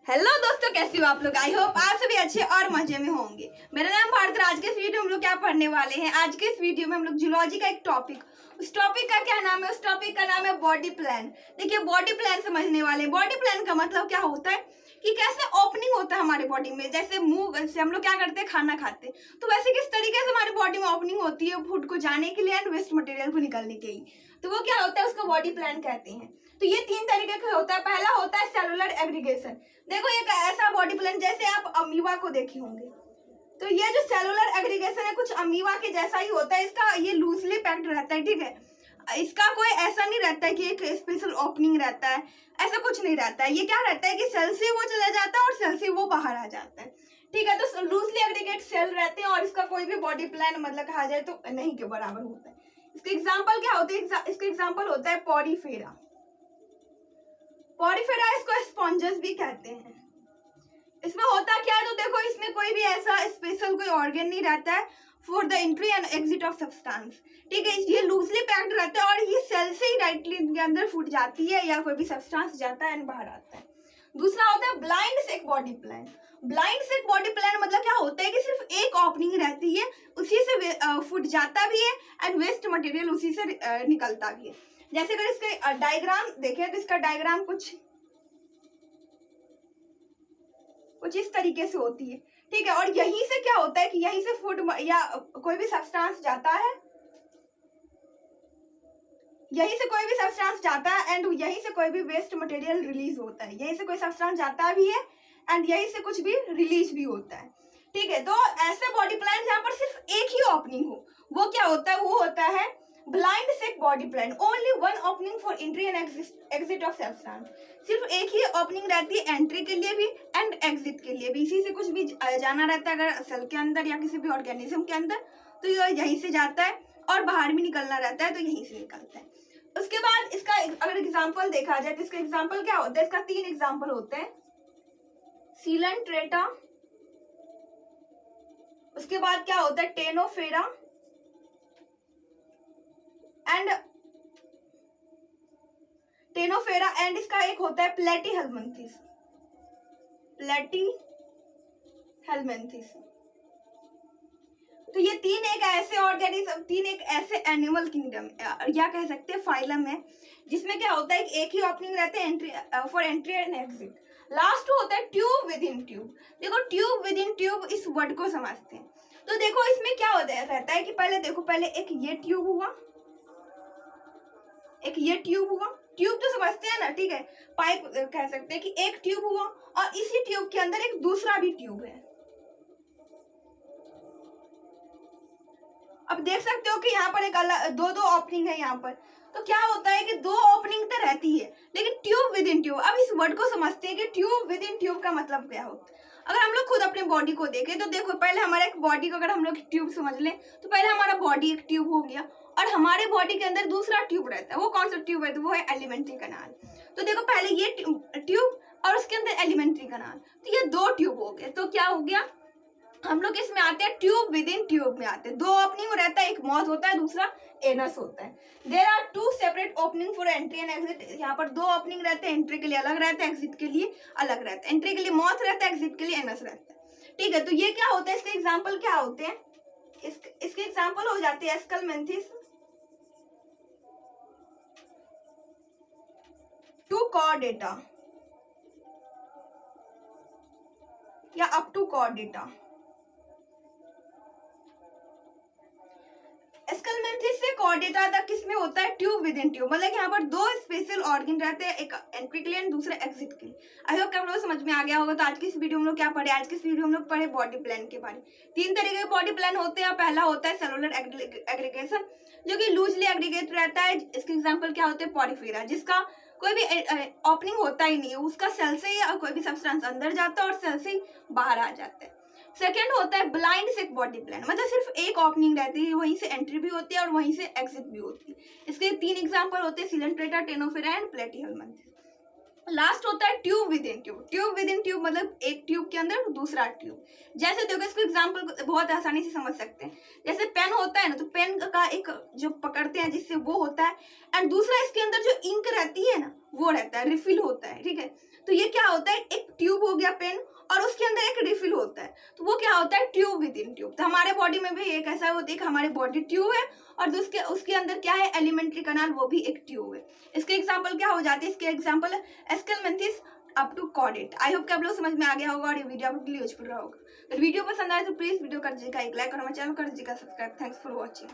Hello दोस्तों, कैसे हो आप लोग। आई होप आप सभी अच्छे और मजे में होंगे। मेरा नाम भारत। आज के इस वीडियो में हम लोग क्या पढ़ने वाले हैं। आज के इस वीडियो में हम लोग जूलॉजी का एक टॉपिक, उस टॉपिक का क्या नाम है, उस टॉपिक का नाम है बॉडी प्लान। देखिए, बॉडी प्लान समझने वाले हैं। बॉडी प्लान का मतलब क्या होता है कि कैसे ओपनिंग होता है हमारे बॉडी में। जैसे मुंह से हम लोग क्या करते हैं, खाना खाते हैं, तो वैसे किस तरीके से हमारी बॉडी में ओपनिंग होती है फूड को जाने के लिए एंड वेस्ट मटेरियल को निकालने के लिए, तो वो क्या होता है, उसको बॉडी प्लान कहते हैं। तो ये तीन तरीके का होता है। पहला होता है सेलुलर एग्रीगेशन। देखो, एक ऐसा बॉडी प्लान, जैसे आप अमीबा को देखे होंगे, तो ये जो सेलुलर एग्रीगेशन है कुछ अमीबा के जैसा ही होता है। इसका ये लूजली पैक्ड रहता है, ठीक है। इसका कोई ऐसा नहीं रहता है कि एक स्पेशल ओपनिंग रहता है, ऐसा कुछ नहीं रहता है। ये क्या रहता है कि सेल से वो चला जाता है और सेल से वो बाहर आ जाता है, ठीक है। तो लूजली एग्रीगेट सेल रहते हैं और इसका कोई भी बॉडी प्लान मतलब कहा जाए तो नहीं के बराबर होता है। इसके एग्जाम्पल क्या होते हैं, इसके एग्जाम्पल होता है पॉरीफेरा। पॉरीफेरा इसको स्पॉन्जस भी कहते हैं। इसमें होता क्या है, तो देखो, इसमें कोई भी ऐसा स्पेशल कोई ऑर्गन नहीं रहता है for the entry and exit of substance, ठीक है। ये लूजली पैक्ड रहता है और ये सेल से ही डायरेक्टली इनके अंदर फूट जाती है या कोई भी सब्सटेंस जाता है एंड बाहर आता है। दूसरा होता है blind sac body plan. Blind sac body plan मतलब क्या होता है कि सिर्फ एक ओपनिंग रहती है, उसी से फूट जाता भी है एंड वेस्ट मटेरियल उसी से निकलता भी है। जैसे अगर इसके डायग्राम देखें तो इसका डायग्राम कुछ इस तरीके से होती है, ठीक है। और यहीं से क्या होता है कि यहीं से फूड या कोई भी सब्सटेंस जाता है, यहीं से कोई भी सब्सटेंस जाता है एंड यहीं से कोई भी वेस्ट मटेरियल रिलीज होता है। यहीं से कोई सब्सटेंस जाता भी है एंड यहीं से कुछ भी रिलीज भी होता है, ठीक है। तो ऐसे बॉडी प्लान जहाँ पर सिर्फ एक ही ओपनिंग हो, वो क्या होता है, वो होता है blind sac body plan. Only one opening for entry and exit of substance. सिर्फ एक ही ओपनिंग रहती है एंट्री के लिए भी एंड एग्जिट के लिए भी। इसी से कुछ भी जाना रहता है अगर सेल के अंदर या किसी भी ऑर्गेनिज्म के अंदर, तो ये यहीं से जाता है और बाहर भी निकलना रहता है तो यहीं से निकलता है। उसके बाद इसका अगर एग्जाम्पल देखा जाए तो इसका एग्जाम्पल क्या होता है, इसका तीन एग्जाम्पल होते हैं। सीलेंट्रेटा, उसके बाद क्या होता है टेनोफेरा एंड इसका एक होता है प्लेटीहेल्मिन्थेस। तो ये तीन एक ऐसे ऑर्गेनिज्म, तीन एक ऐसे एनिमल किंगडम या कह सकते हैं फाइलम है, जिसमें क्या होता है एक ही ओपनिंग रहते हैं for entry and exit. Last होता है ट्यूब विद इन ट्यूब। देखो, ट्यूब विद इन ट्यूब इस वर्ड को समझते हैं। तो देखो, इसमें क्या होता है, रहता है कि पहले एक ये ट्यूब हुआ, एक ये ट्यूब हुआ। ट्यूब तो समझते हैं ना, ठीक है। पाइप कह सकते हैं कि एक ट्यूब हुआ और इसी ट्यूब के अंदर एक दूसरा भी ट्यूब है। अब देख सकते हो कि यहाँ पर एक अलग दो ओपनिंग है यहाँ पर। तो क्या होता है कि दो ओपनिंग तो रहती है लेकिन ट्यूब विद इन ट्यूब। अब इस वर्ड को समझते हैं कि ट्यूब विद इन ट्यूब का मतलब क्या होता है। अगर हम लोग खुद अपने बॉडी को देखें तो देखो, पहले हमारा एक बॉडी को अगर हम लोग ट्यूब समझ लें तो पहले हमारा बॉडी एक ट्यूब हो गया और हमारे बॉडी के अंदर दूसरा ट्यूब रहता है। वो कौन सा ट्यूब है, तो वो है एलिमेंट्री कनाल। तो देखो, पहले ये ट्यूब और उसके अंदर एलिमेंट्री कनाल, तो ये दो ट्यूब हो गए। तो क्या हो गया, हम लोग इसमें आते हैं ट्यूब विद इन ट्यूब में आते हैं। दो ओपनिंग रहता है, एक माउथ होता है, दूसरा एनस होता है। There are two separate opening for entry and exit. यहाँ पर दो ओपनिंग रहते हैं, एंट्री के लिए अलग रहता है, एग्जिट के लिए अलग रहता है। एंट्री के लिए माउथ रहता है, एग्जिट के लिए एनस रहता है, ठीक है। तो ये क्या होता है, इसके एग्जाम्पल क्या होते हैं, इसके एग्जाम्पल हो जाते हैं स्केलमेंथिस, टू कॉर्डेटा या अप टू कॉर्डेटा। स्केलमेंथिस से कॉर्डेटा तक किसमें होता है, ट्यूब विद इन ट्यूब। मतलब यहाँ पर दो स्पेशल ऑर्गन रहते हैं, एक एंट्री के लिए एंड दूसरा एग्जिट के लिए। आई होप आप लोगों को समझ में आ गया होगा। तो आज की इस वीडियो में लोग क्या पढ़े, आज की इस वीडियो में लोग पढ़े बॉडी प्लान के बारे में। तीन तरीके के बॉडी प्लान होते हैं। पहला होता है सेलुलर एग्रीगेशन, जो कि लूजली एग्रीगेट रहता है। इसके एग्जाम्पल क्या होते हैं, पॉरीफेरा, जिसका कोई भी ओपनिंग होता ही नहीं है, उसका सेल से ही कोई भी सब्सटेंस अंदर जाता है और सेल से ही बाहर आ जाता है। सेकेंड होता है ब्लाइंड सेक बॉडी प्लान, मतलब सिर्फ एक ओपनिंग रहती है, वहीं से एंट्री भी होती है और वहीं से एग्जिट भी होती है। इसके तीन एग्जांपल होते हैं, सीलेंट्रेटा, टेनोफेरा एंड प्लेटीहेल्मिन्थेस। लास्ट होता है tube with in tube. Tube with in tube मतलब एक ट्यूब के अंदर दूसरा ट्यूब। जैसे देखो, इसको एग्जांपल बहुत आसानी से समझ सकते हैं। जैसे पेन होता है ना, तो पेन का एक जो पकड़ते हैं जिससे वो होता है, एंड दूसरा इसके अंदर जो इंक रहती है ना, वो रहता है, रिफिल होता है, ठीक है। तो ये क्या होता है, एक ट्यूब हो गया पेन, और उसके अंदर एक रिफिल होता है, तो वो क्या होता है, ट्यूब विद इन ट्यूब। तो हमारे बॉडी में भी एक ऐसा होता है कि हमारी बॉडी ट्यूब है और उसके उसके अंदर क्या है, एलिमेंट्री कनाल, वो भी एक ट्यूब है। इसके एग्जाम्पल क्या हो जाते हैं, इसके एग्जाम्पल है aschelminthes up to chordate. I hope कि आप लोग समझ में आ गया होगा और ये वीडियो आपके लिए यूजफुल रहा होगा। अगर वीडियो पसंद आए तो प्लीज वीडियो कर दीजिएगा एक लाइक और हमारे चैनल कर दीजिएगा सब्सक्राइब। Thanks for watching.